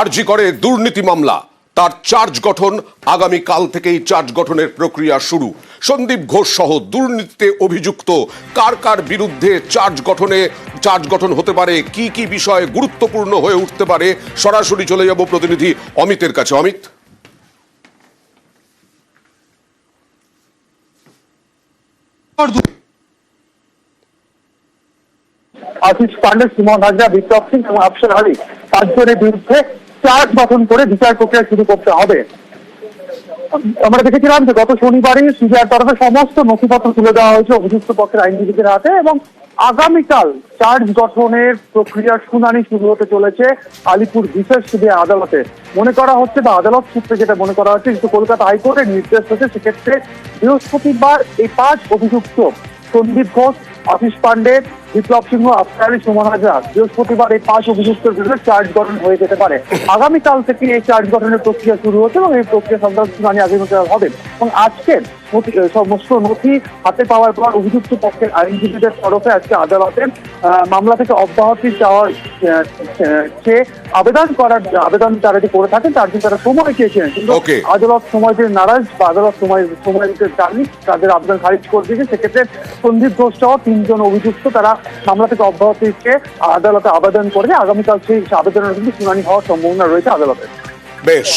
আরজি করে দুর্নীতি মামলা, তার চার্জ গঠন আগামীকাল থেকেই চার্জ গঠনের প্রক্রিয়া শুরু। সন্দীপ ঘোষ সহ দুর্নীতিতে অভিযুক্ত কার কার বিরুদ্ধে চার্জ গঠন হতে পারে, কি কি বিষয় গুরুত্বপূর্ণ হয়ে উঠতে পারে, সরাসরি চলে যাব প্রতিনিধি অমিতের কাছে। অমিত, আশিস পান্ডে, সুমন হাজরা, বিপ্লব সিং এবং আফসার আলী পাঁচজনের বিরুদ্ধে চার্জ গঠন করে বিচার প্রক্রিয়া শুরু করতে হবে। আমরা দেখেছিলাম যে গত শনিবারই সিবিআইর তরফে সমস্ত নথিপত্র তুলে দেওয়া হয়েছে অভিযুক্ত পক্ষের আইনজীবীদের হাতে এবং আগামীকাল চার্জ গঠনের প্রক্রিয়ার শুনানি শুরু হতে চলেছে আলিপুর বিশেষ সিবিআই আদালতে। মনে করা হচ্ছে বা আদালত সূত্রে যেটা মনে করা হচ্ছে, কিন্তু কলকাতা হাইকোর্টের নির্দেশ হচ্ছে সেক্ষেত্রে বৃহস্পতিবার এই 5 অভিযুক্ত সন্দীপ ঘোষ, আশিস পান্ডে, বিপ্লব সিংহ, আফসার আলী, সুমন হাজরা বৃহস্পতিবার এই 5 অভিযুক্তের বিরুদ্ধে চার্জ গঠন হয়ে যেতে পারে। আগামীকাল থেকে এই চার্জ গঠনের প্রক্রিয়া শুরু হচ্ছে এবং এই প্রক্রিয়া সংক্রান্ত শুনানি আগামীকাল হবে এবং আজকে সমস্ত নথি হাতে পাওয়ার পর অভিযুক্ত পক্ষের আইনজীবীদের তরফে আজকে আদালতে মামলা থেকে অব্যাহতি চাওয়ার চেয়ে আবেদন তারা যে করে থাকেন তার জন্য তারা সময় চেয়েছিলেন, কিন্তু আদালত সময় দিয়ে নারাজ বা আদালত সময় দিতে চাননি, তাদের আবেদন খারিজ করে দিয়েছে। সেক্ষেত্রে সন্দীপ ঘোষ সহ 3 জন অভিযুক্ত তারা মামলা থেকে অব্যাহতি চেয়ে আদালতে আবেদন করে আগামীকাল সেই আবেদনের কিন্তু শুনানি হওয়ার সম্ভাবনা রয়েছে আদালতে। বেশ।